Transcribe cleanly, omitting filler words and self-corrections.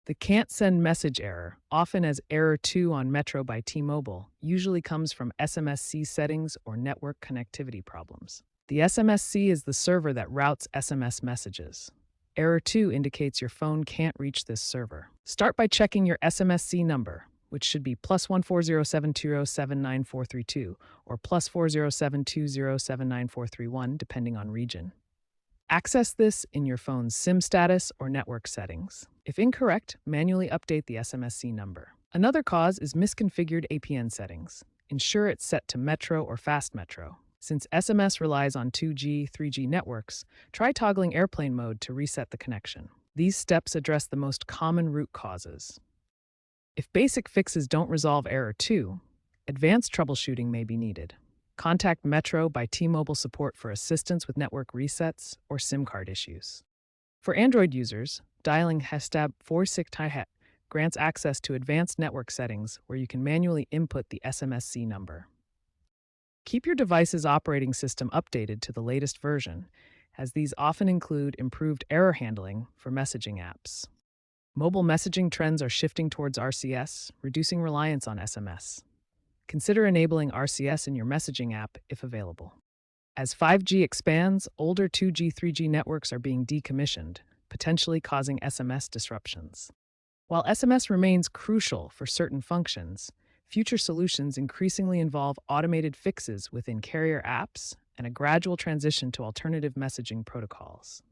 The can't send message error, often as error 2 on Metro by T-Mobile, usually comes from SMSC settings or network connectivity problems. The SMSC is the server that routes SMS messages. Error 2 indicates your phone can't reach this server. Start by checking your SMSC number, which should be +14072079432 or +407207941 depending on region. Access this in your phone's SIM status or network settings. If incorrect, manually update the SMSC number. Another cause is misconfigured APN settings. Ensure it's set to Metro or Fast Metro. Since SMS relies on 2G, 3G networks, try toggling airplane mode to reset the connection. These steps address the most common root causes. If basic fixes don't resolve error 2, advanced troubleshooting may be needed. Contact Metro by T-Mobile support for assistance with network resets or SIM card issues. For Android users, dialing #46 grants access to advanced network settings where you can manually input the SMSC number. Keep your device's operating system updated to the latest version, as these often include improved error handling for messaging apps. Mobile messaging trends are shifting towards RCS, reducing reliance on SMS. Consider enabling RCS in your messaging app if available. As 5G expands, older 2G, 3G networks are being decommissioned, potentially causing SMS disruptions. While SMS remains crucial for certain functions, future solutions increasingly involve automated fixes within carrier apps and a gradual transition to alternative messaging protocols.